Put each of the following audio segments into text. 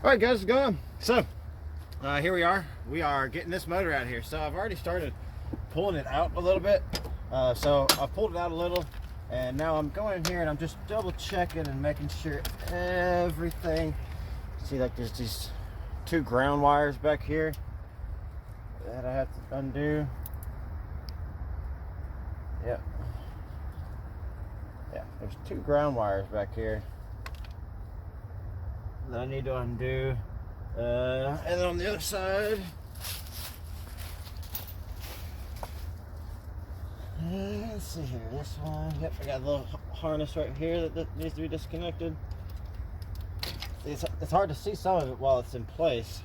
All right, guys, it's going. So here we are. We are getting this motor out here. So I've already started pulling it out a little bit. So I've pulled it out a little, and now I'm going in here and I'm just double checking and making sure everything. See, like there's these two ground wires back here that I have to undo. Yep. Yeah, there's two ground wires back here that I need to undo. And then on the other side, let's see here, this one, yep, I got a little harness right here that needs to be disconnected. It's hard to see some of it while it's in place.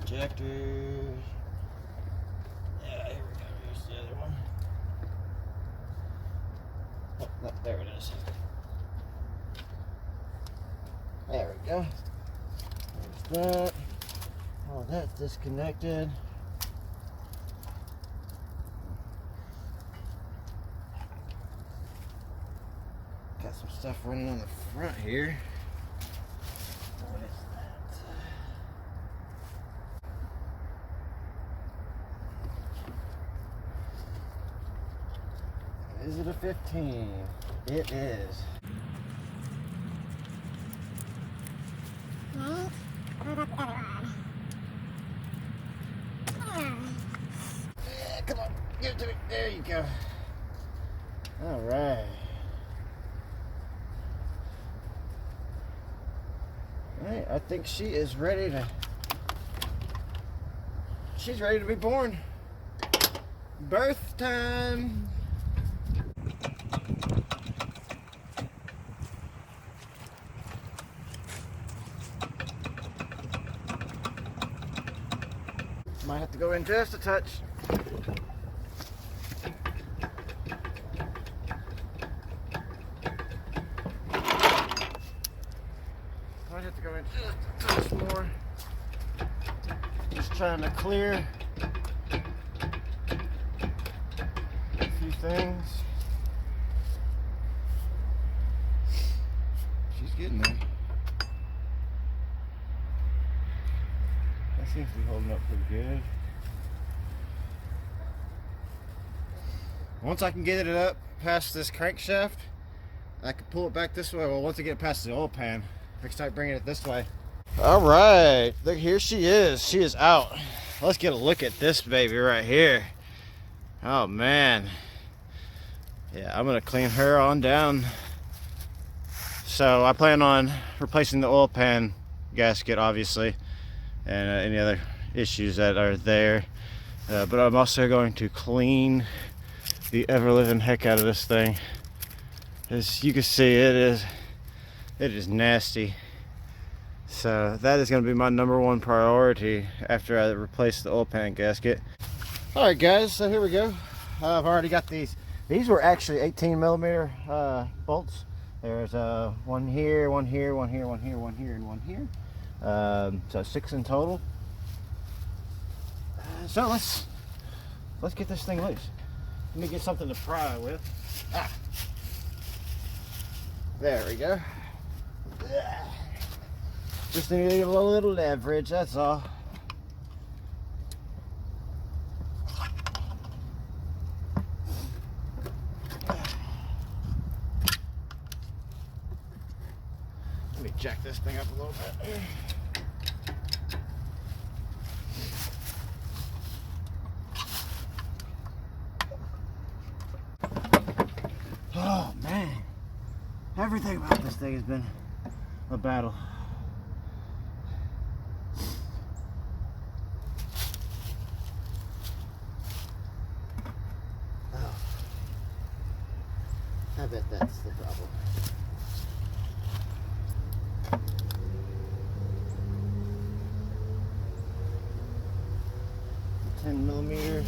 Injector. Yeah, here we go, here's the other one. Oh, no, there it is. There we go. There's that. Oh, that's disconnected. Got some stuff running on the front here. What is that? Is it a 15? It is. What about the other one? Yeah, come on, give it to me. There you go. All right. All right, I think she is ready to. She's ready to be born. Birth time. Might have to go in just a touch. Might have to go in just a touch more. Just trying to clear a few things. She's getting there. That seems to be holding up pretty good. Once I can get it up past this crankshaft, I can pull it back this way. Well, once I get past the oil pan, I can start bringing it this way. All right, look, here she is. She is out. Let's get a look at this baby right here. Oh man. Yeah, I'm gonna clean her on down. So I plan on replacing the oil pan gasket, obviously, and any other issues that are there. But I'm also going to clean the ever-living heck out of this thing. As you can see, it is nasty. So that is going to be my #1 priority after I replace the oil pan gasket. All right, guys, so here we go. I've already got these. These were actually 18mm bolts. There's one here, one here, one here, one here, one here, and one here. So 6 in total. So let's get this thing loose. Let me get something to pry with. Ah. There we go. Just need a little leverage, that's all. Let me jack this thing up a little bit. Oh man, everything about this thing has been a battle. Oh, I bet that's the problem. The 10mm.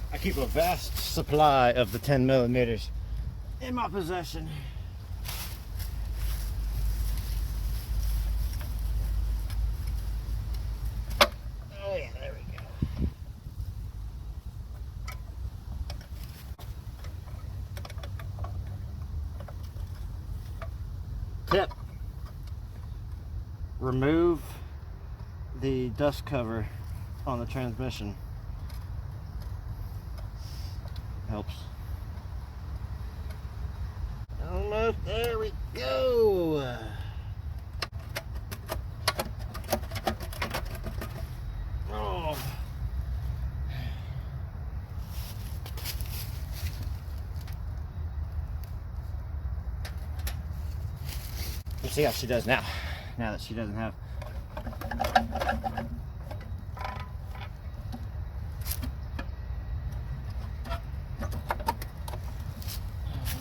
I keep a vast supply of the 10mm in my possession. remove the dust cover on the transmission. Helps. Almost there we go. Oh. Let's see how she does now. Now that she doesn't have. Let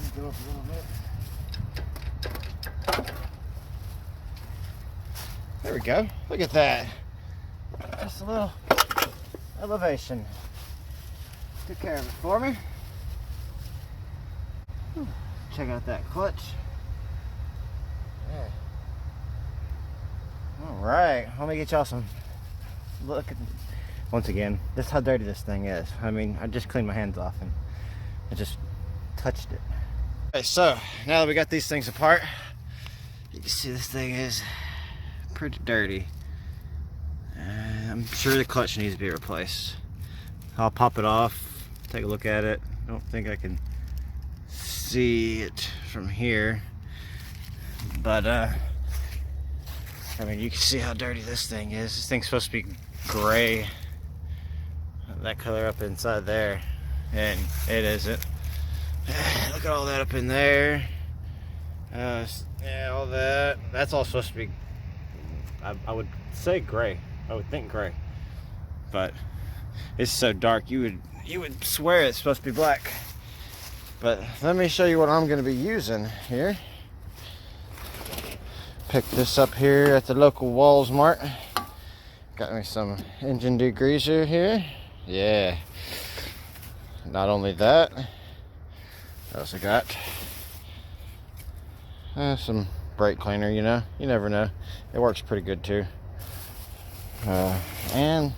me go up a little bit. There we go. Look at that. Just a little elevation. Took care of it for me. Whew. Check out that clutch. Yeah. All right, let me get y'all some look at. Once again, this is how dirty this thing is. I mean, I just cleaned my hands off and I just touched it. Okay, so now that we got these things apart, you can see this thing is pretty dirty. I'm sure the clutch needs to be replaced. I'll pop it off, take a look at it. I don't think I can see it from here, but I mean, you can see how dirty this thing is. This thing's supposed to be gray, that color up inside there, and it isn't. Look at all that up in there. Yeah, all that. That's all supposed to be, I would say gray. I would think gray, but it's so dark you would swear it's supposed to be black. But let me show you what I'm going to be using here. Picked this up here at the local Walmart. Got me some engine degreaser here. Yeah. Not only that, I also got some brake cleaner. You know, you never know. It works pretty good too. And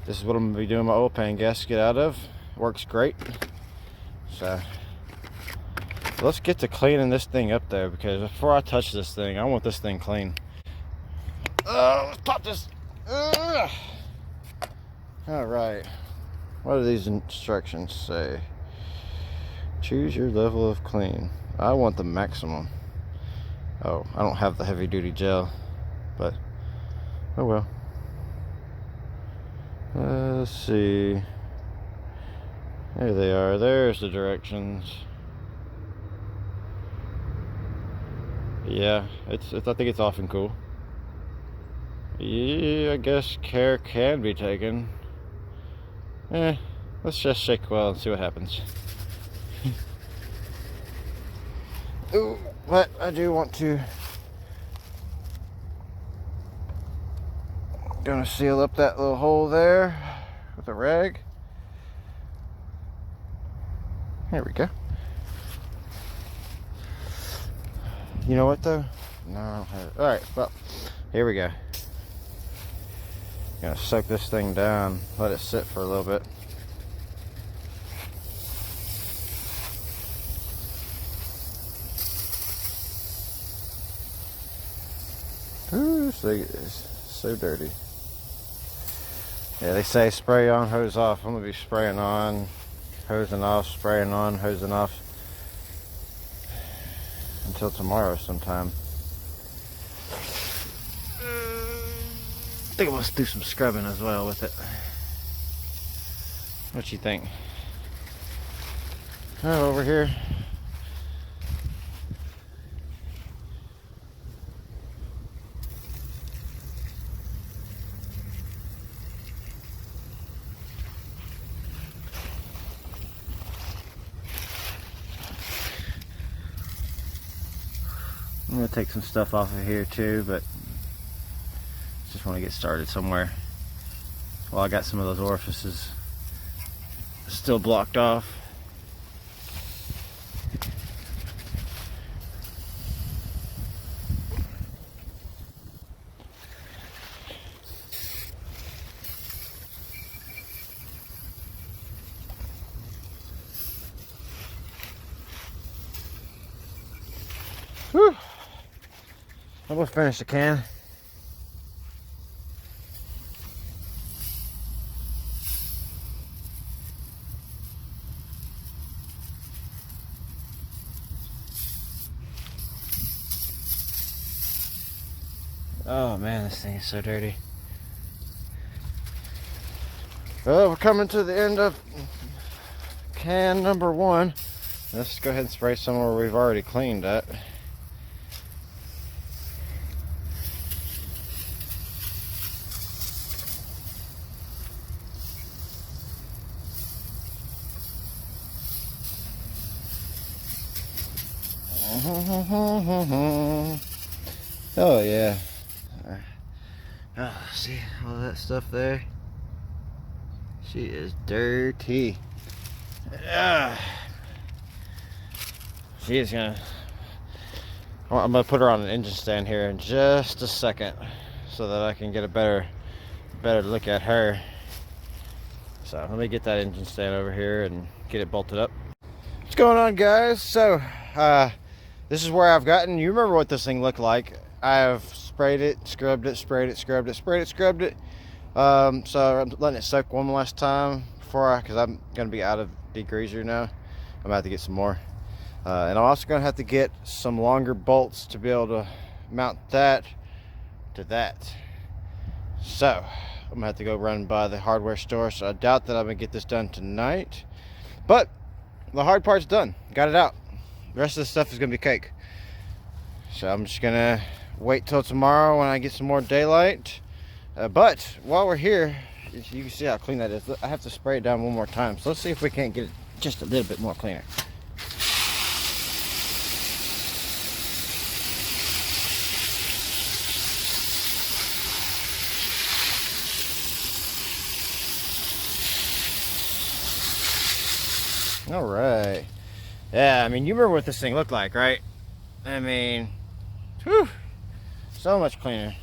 this is what I'm going to be doing my oil pan gasket out of. It works great. So let's get to cleaning this thing up though, because before I touch this thing, I want this thing clean. Let's pop this. All right. What do these instructions say? Choose your level of clean. I want the maximum. Oh, I don't have the heavy duty gel, but oh well. Let's see. There they are. There's the directions. Yeah, it's I think it's often cool. Yeah, I guess care can be taken. Let's just shake well and see what happens. Ooh, but I do want to. Gonna seal up that little hole there with a rag. There we go. You know what though? No, I don't have it. Alright, well, here we go. Gonna soak this thing down, let it sit for a little bit. Ooh, this thing is so dirty. Yeah, they say spray on, hose off. I'm gonna be spraying on, hosing off, spraying on, hosing off until tomorrow sometime. I think I'm gonna do some scrubbing as well with it. What you think? Oh, over here. I'm gonna take some stuff off of here too, but just want to get started somewhere. Well, I got some of those orifices still blocked off. Whew. I'm gonna finish the can. Oh man, this thing is so dirty. Well, we're coming to the end of can number 1. Let's go ahead and spray somewhere we've already cleaned that. Oh yeah. Oh, see all that stuff there? She is dirty. She is gonna. I'm gonna put her on an engine stand here in just a second, so that I can get a better look at her. So let me get that engine stand over here and get it bolted up. What's going on, guys? So this is where I've gotten. You remember what this thing looked like? I've sprayed it, scrubbed it, sprayed it, scrubbed it, sprayed it, scrubbed it. So I'm letting it soak one last time because I'm gonna be out of degreaser now. I'm gonna have to get some more, and I'm also gonna have to get some longer bolts to be able to mount that to that. So I'm gonna have to go run by the hardware store. So I doubt that I'm gonna get this done tonight, but the hard part's done. Got it out. The rest of the stuff is gonna be cake. So I'm just gonna wait till tomorrow when I get some more daylight. But while we're here, you can see how clean that is. I have to spray it down one more time. So let's see if we can't get it just a little bit more cleaner. All right. Yeah, I mean, you remember what this thing looked like, right? I mean, whew, so much cleaner.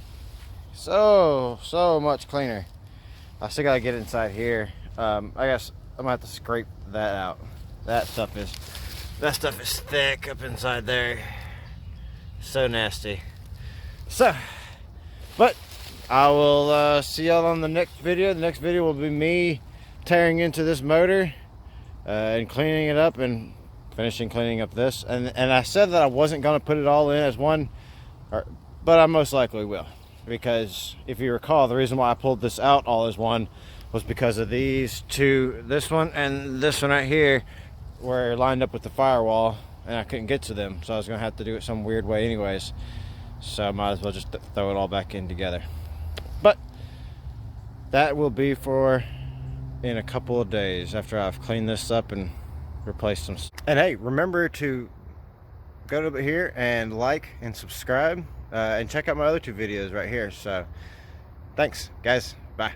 So much cleaner. I still gotta get inside here. I guess I'm gonna have to scrape that out. That stuff is thick up inside there. So nasty. So, but I will see y'all on the next video. The next video will be me tearing into this motor and cleaning it up and finishing cleaning up this. And I said that I wasn't gonna put it all in as one, but I most likely will. Because if you recall, the reason why I pulled this out all as one was because of these two, this one and this one right here, were lined up with the firewall and I couldn't get to them, so I was gonna have to do it some weird way anyways. So I might as well just throw it all back in together. But that will be for in a couple of days after I've cleaned this up and replaced them. And hey, remember to go over here and like and subscribe. And check out my other 2 videos right here. So thanks guys, bye.